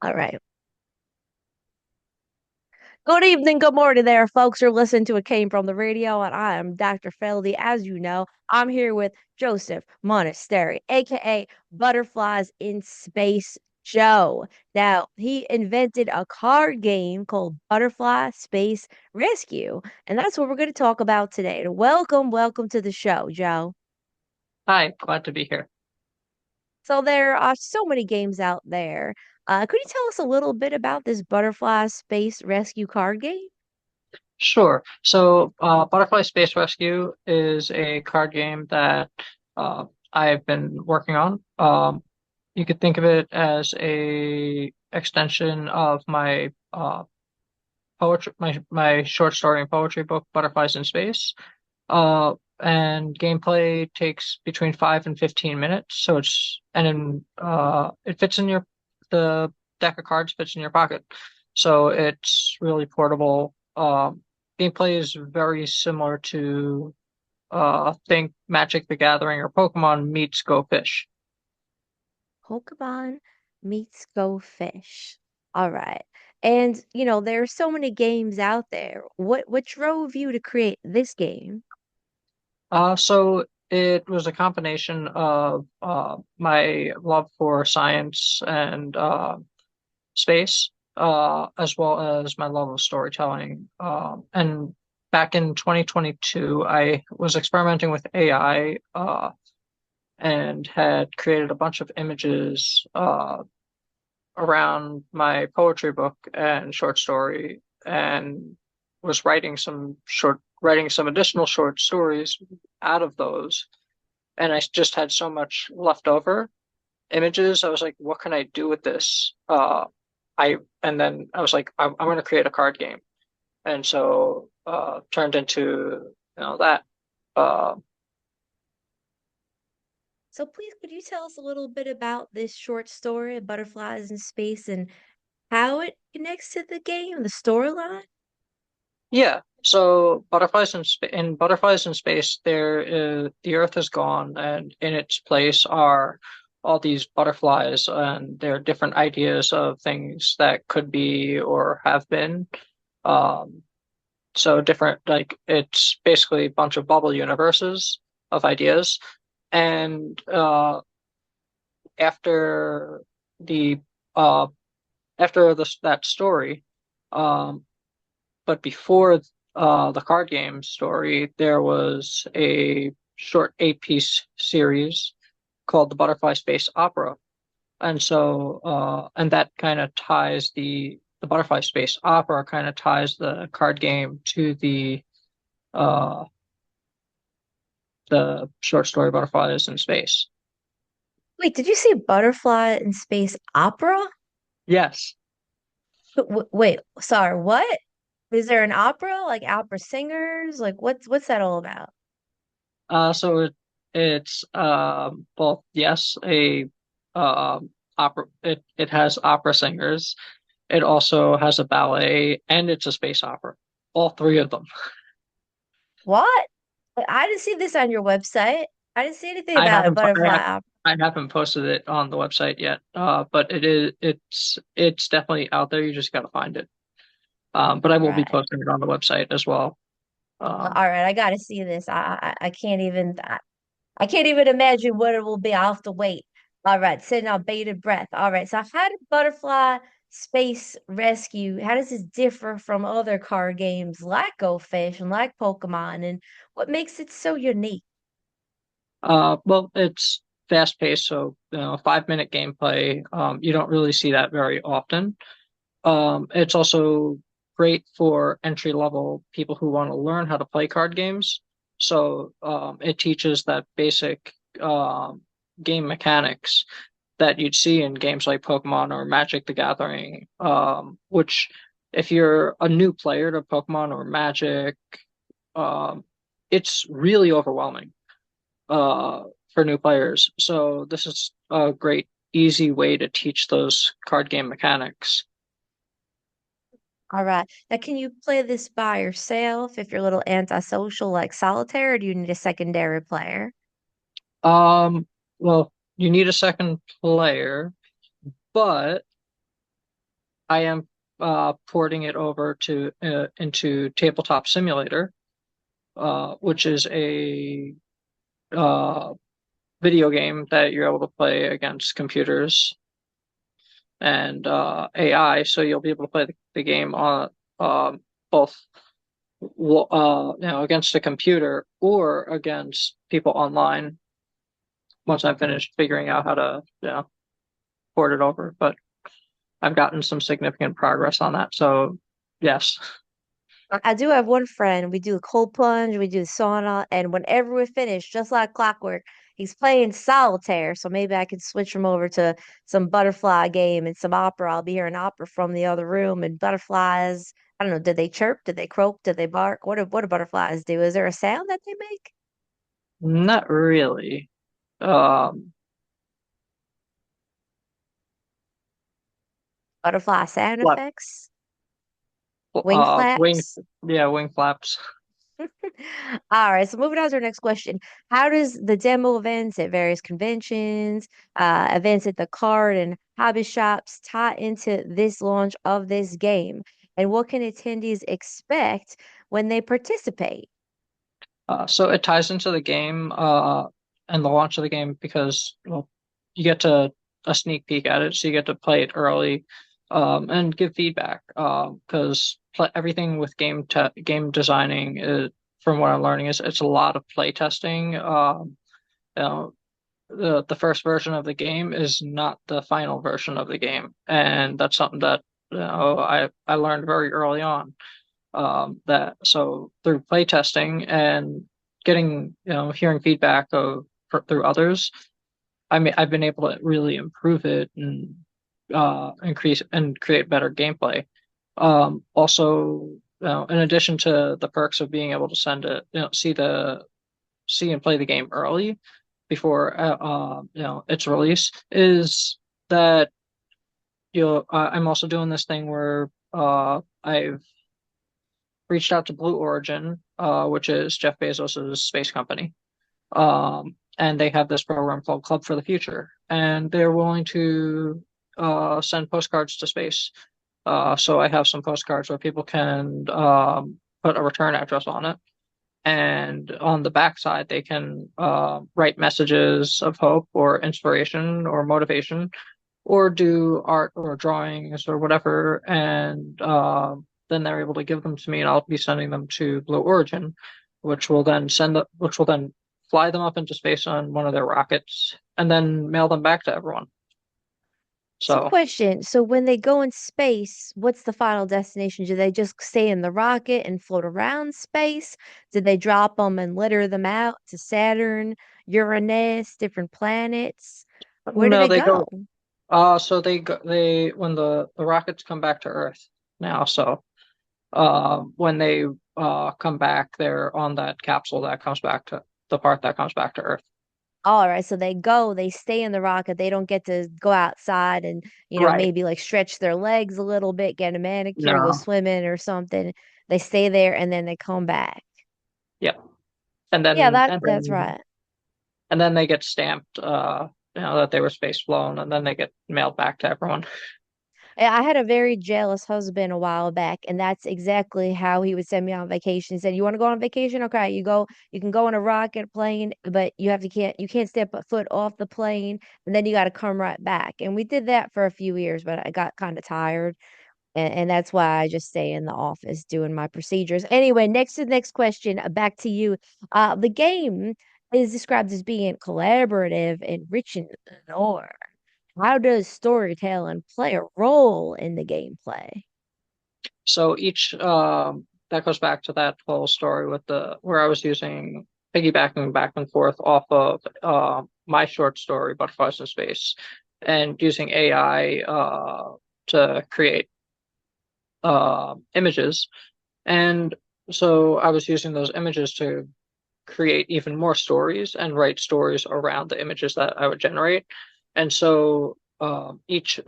All right. Good evening, good morning there, folks. You're listening to It Came From the Radio, and I am Dr. Feldy. As you know, I'm here with Joseph Munisteri, aka Butterflies in Space Joe. Now, he invented a card game called Butterfly Space Rescue, and that's what we're going to talk about today. Welcome to the show, Joe. Hi, glad to be here. So there are so many games out there. Could you tell us a little bit about this Butterfly Space Rescue card game? Sure. So, Butterfly Space Rescue is a card game that I've been working on. You could think of it as a extension of my poetry, my short story and poetry book, Butterflies in Space. And gameplay takes between 5 and 15 minutes. It fits in the deck of cards fits in your pocket. So it's really portable. Gameplay is very similar to think Magic the Gathering or Pokemon meets Go Fish. Pokemon meets Go Fish. All right. And there are so many games out there. What drove you to create this game? So it was a combination of my love for science and space, as well as my love of storytelling. And back in 2022, I was experimenting with AI, and had created a bunch of images around my poetry book and short story, and was writing some additional short stories out of those. And I just had so much left over images. I was like, what can I do with this? And then I was like, I'm going to create a card game. And so turned into that. Uh, So please, could you tell us a little bit about this short story, Butterflies in Space, and how it connects to the game, the storyline? yeah. So Butterflies in Space, the Earth is gone, and in its place are all these butterflies, and there are different ideas of things that could be or have been. Um, so different, like it's basically a bunch of bubble universes of ideas. And after the uh that story, um, but before the card game story, there was a short 8-piece series called the Butterfly Space Opera. And that kind of ties the Butterfly Space Opera kind of ties the card game to uh the short story Butterflies in Space. Wait, did you say Butterfly in Space Opera? Yes. Wait, sorry, what? Is there an opera, like opera singers? Like what's that all about? So it's both, yes, a opera. It has opera singers. It also has a ballet, and it's a space opera. All three of them. What? I didn't see this on your website. I didn't see anything I about a haven't butterfly opera. I haven't posted it on the website yet. But it's definitely out there. You just gotta find it. But I All will be right. posting it on the website as well. All Um, right, I gotta see this. I can't even I can't even imagine what it will be. I'll have to wait. All right, sitting on bated breath. All right, so how did Butterfly Space Rescue, how does this differ from other card games like Go Fish and like Pokemon, and what makes it so unique? well, it's fast paced, so 5-minute gameplay. You don't really see that very often. It's also great for entry level people who want to learn how to play card games. So it teaches that basic game mechanics that you'd see in games like Pokemon or Magic the Gathering, which if you're a new player to Pokemon or Magic, um, it's really overwhelming uh, for new players. So this is a great, easy way to teach those card game mechanics. All right. Now, can you play this by yourself if you're a little antisocial like solitaire, or do you need a secondary player? Um, well, you need a second player, but I am porting it over to into Tabletop Simulator, which is a uh, video game that you're able to play against computers and AI. So you'll be able to play the game on both against a computer or against people online once I've finished figuring out how to port it over. But I've gotten some significant progress on that. So yes. I do have one friend. We do cold plunge, we do sauna, and whenever we finish, just like clockwork, he's playing solitaire. So maybe I could switch him over to some butterfly game and some opera. I'll be hearing opera from the other room and butterflies. I don't know. Did they chirp? Did they croak? Did they bark? What do butterflies do? Is there a sound that they make? Not really. Um, Butterfly sound flap, effects? Wing wing, flaps? yeah, wing flaps. All right, so moving on to our next question. How does the demo events at various conventions, events at the card and hobby shops tie into this launch of this game? And what can attendees expect when they participate? So it ties into the game and the launch of the game because well, you get to a sneak peek at it, so you get to play it early and give feedback because everything with game designing from what I'm learning is it's a lot of play testing. You know, the first version of the game is not the final version of the game, and that's something that I learned very early on. That so through playtesting and getting hearing feedback through others, I've been able to really improve it and increase and create better gameplay. Also, in addition to the perks of being able to see and play the game early before its release, is that I'm also doing this thing where I've reached out to Blue Origin, which is Jeff Bezos's space company. And they have this program called Club for the Future, and they're willing to send postcards to space. So I have some postcards where people can put a return address on it, and on the backside they can write messages of hope or inspiration or motivation, or do art or drawings or whatever, and then they're able to give them to me, and I'll be sending them to Blue Origin, which will then fly them up into space on one of their rockets, and then mail them back to everyone. So, So question. So, when they go in space, what's the final destination? Do they just stay in the rocket and float around space? Do they drop them and litter them out to Saturn, Uranus, different planets? Where do no, they they go? go. So they when the rockets come back to Earth now. So when they come back, they're on that capsule that comes back to the part that comes back to Earth. All right, so they stay in the rocket. They don't get to go outside and, Right. maybe like stretch their legs a little bit, get a manicure, go No. swimming or something. They stay there and then they come back. Yep. And Yeah, then that's right. they get stamped that they were space flown, and then they get mailed back to everyone. I had a very jealous husband a while back, and that's exactly how he would send me on vacation. He said, "You want to go on vacation? Okay, you can go on a rocket plane, but you can't step a foot off the plane, and then you got to come right back." And we did that for a few years, but I got kind of tired, and that's why I just stay in the office doing my procedures. Anyway, next to the next question, back to you. The game is described as being collaborative and rich in lore. How does storytelling play a role in the gameplay? So each that goes back to that whole story with the where I was using piggybacking back and forth off of my short story Butterflies in Space, and using AI to create images. And so I was using those images to create even more stories and write stories around the images that I would generate. And so each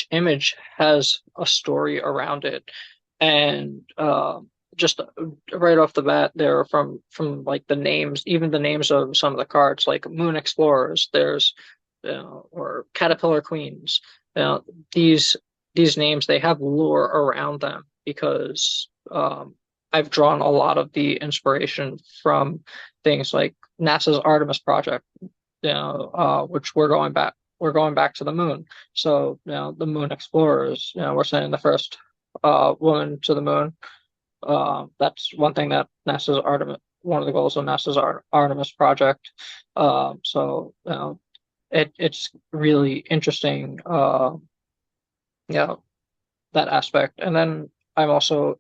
image has a story around it, and just right off the bat, there from like the names, even the names of some of the cards, like Moon Explorers, there's or Caterpillar Queens. You know, these these names, they have lore around them because I've drawn a lot of the inspiration from things like NASA's Artemis project, which we're going back to the moon. So, the moon explorers, we're sending the first woman to the moon. That's one thing that one of the goals of NASA's Artemis project. It's really interesting, yeah, that aspect. And then I'm also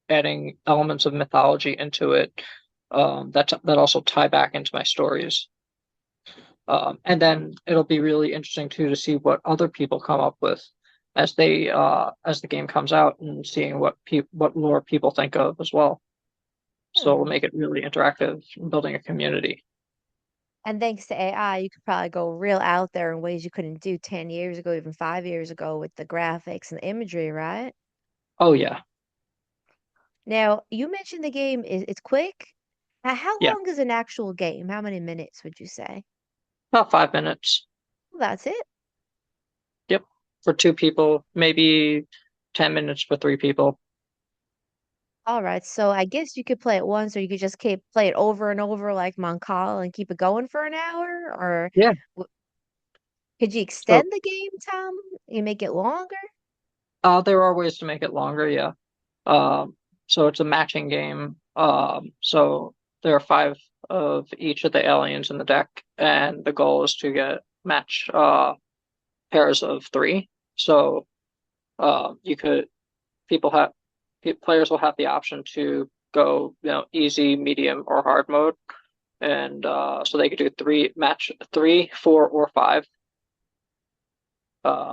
adding elements of mythology into it, that also tie back into my stories. And then it'll be really interesting too to see what other people come up with as the game comes out and seeing what lore people think of as well. So we'll Hmm. make it really interactive, building a community. And thanks to AI, you could probably go real out there in ways you couldn't do 10 years ago, even 5 years ago with the graphics and the imagery, right? Oh yeah, Now, you mentioned the game is it's quick. How yeah, long is an actual game? How many minutes would you say? about 5 minutes. Well, that's it. Yep, for two people, maybe 10 minutes for three people. All right. So I guess you could play it once, or you could just keep play it over and over like Moncala and keep it going for an hour, or Yeah. could you So extend the game time? You make it longer? there are ways to make it longer. Yeah. Um, so it's a matching game. So there are five of each of the aliens in the deck, and the goal is to get match pairs of three. So you could people have players will have the option to go, easy, medium, or hard mode, and so they could do match three, four, or five.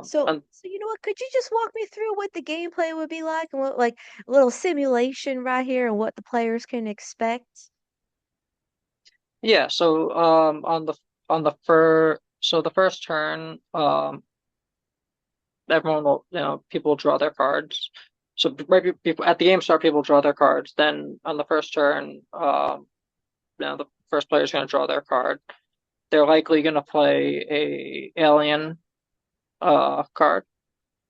So, And so you know what? Could you just walk me through what the gameplay would be like and what, like, a little simulation right here and what the players can expect? yeah, so on the the first turn, everyone will, people will draw their cards. So people at the game start, people draw their cards. Then on the first turn, the first player is going to draw their card. They're likely going to play a alien card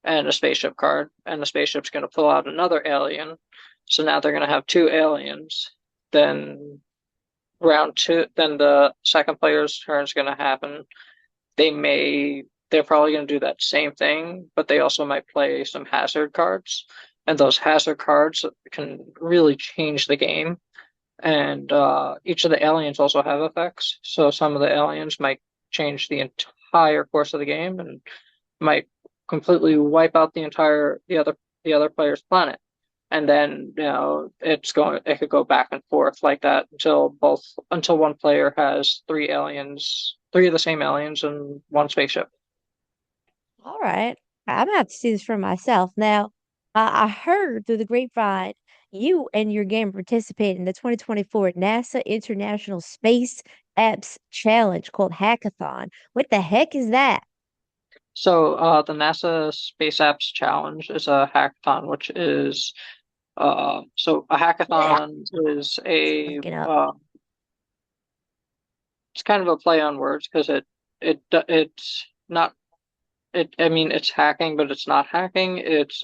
and a spaceship card, and the spaceship's going to pull out another alien. So now they're going to have two aliens. Then round two, then the second player's turn is going to happen. They're probably going to do that same thing, but they also might play some hazard cards. And those hazard cards can really change the game. And each of the aliens also have effects. So some of the aliens might change the entire course of the game and might completely wipe out the other player's planet. And then, it could go back and forth like that until one player has three of the same aliens and one spaceship. All right. I'm gonna have to see this for myself. Now, I heard through the grapevine you and your game participate in the 2024 NASA International Space Apps Challenge called Hackathon. What the heck is that? So the NASA Space Apps Challenge is a hackathon, which is a Yeah. hackathon is a Looking up. it's kind of a play on words because it's not it I mean it's hacking, but it's not hacking. It's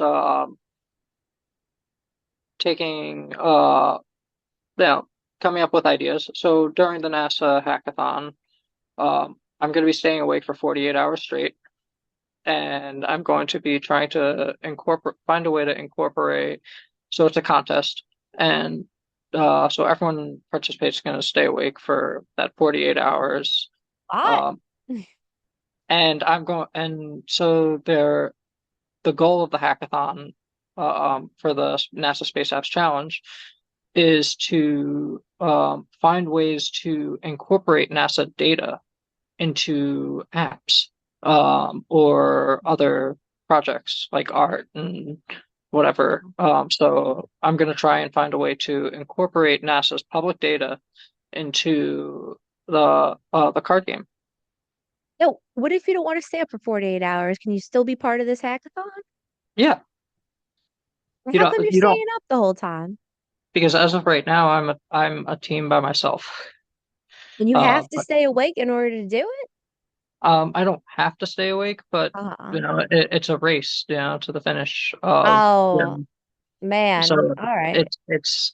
taking you know, coming up with ideas. So during the NASA hackathon, I'm going to be staying awake for 48 hours straight, and I'm going to be trying to find a way to incorporate. So it's a contest, and so everyone participates is going to stay awake for that 48 hours. What? Um, and so the goal of the hackathon, for the NASA Space Apps Challenge is to find ways to incorporate NASA data into apps, or other projects like art and whatever. So I'm going to try and find a way to incorporate NASA's public data into the card game. No, what if you don't want to stay up for 48 hours? Can you still be part of this hackathon? Yeah, How come you're you don't staying up the whole time? because as of right now, I'm a team by myself. And you have to But stay awake in order to do it? I don't have to stay awake, but Uh-huh. it's a race, to the finish. Oh, man. So All right. it's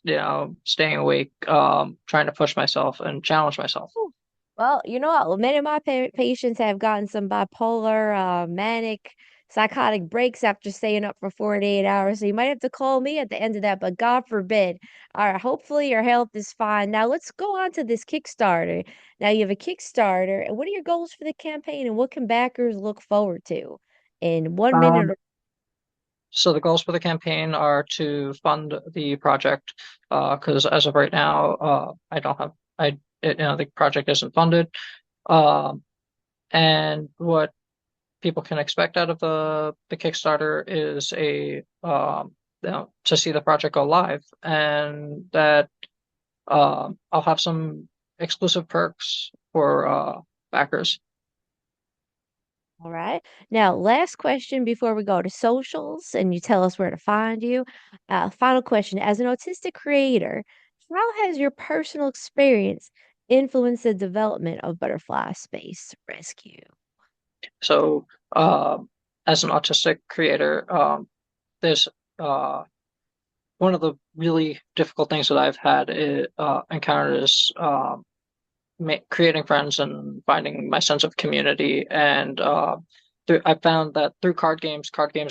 staying awake, trying to push myself and challenge myself. Whew. Well, you know what? Many of my patients have gotten some bipolar, manic, psychotic breaks after staying up for 48 hours. So you might have to call me at the end of that, but God forbid. All right, hopefully your health is fine. Now let's go on to this Kickstarter. Now you have a Kickstarter, and what are your goals for the campaign, and what can backers look forward to? In 1 minute, Um, so the goals for the campaign are to fund the project, because as of right now, I don't have the project isn't funded. Um, and what people can expect out of the Kickstarter is to see the project go live, and that I'll have some exclusive perks for backers. all right. Now, last question before we go to socials and you tell us where to find you. Final question. As an autistic creator, how has your personal experience influenced the development of Butterfly Space Rescue? So, uh, as an autistic creator, there's uh, one of the really difficult things that I've had encountered is creating friends and finding my sense of community. And I found that through card games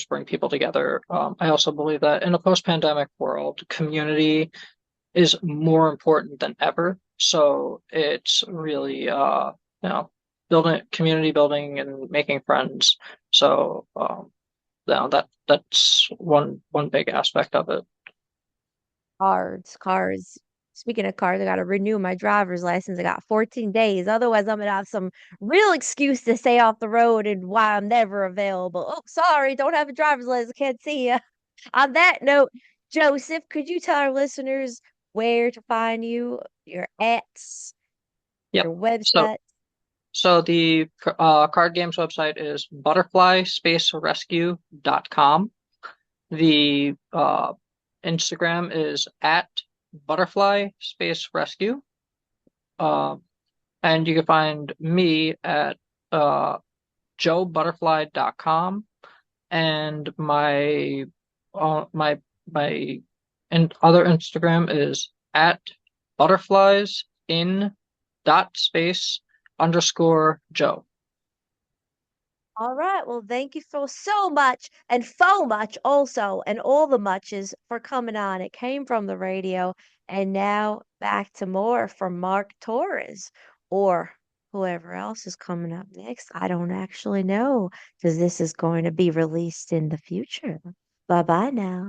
bring people together. I also believe that in a post-pandemic world, community is more important than ever. So it's really, you know, building community building and making friends. So, that's one big aspect of it. Cards. Speaking of cards, I got to renew my driver's license. I got 14 days. Otherwise, I'm gonna have some real excuse to stay off the road and why I'm never available. Oh, sorry, don't have a driver's license. Can't see you. On that note, Joseph, could you tell our listeners where to find you, your apps, Yep. your So website? the card games website is butterflyspacerescue.com. The Instagram is at butterfly space rescue. Uh, and you can find me at uh, joebutterfly.com, and my my and other Instagram is at butterflies in dot space underscore Joe. All right. Well, thank you so much and so much also, and all the muches for coming on. It came from the radio. And now back to more from Mark Torres or whoever else is coming up next. I don't actually know because this is going to be released in the future. Bye bye now.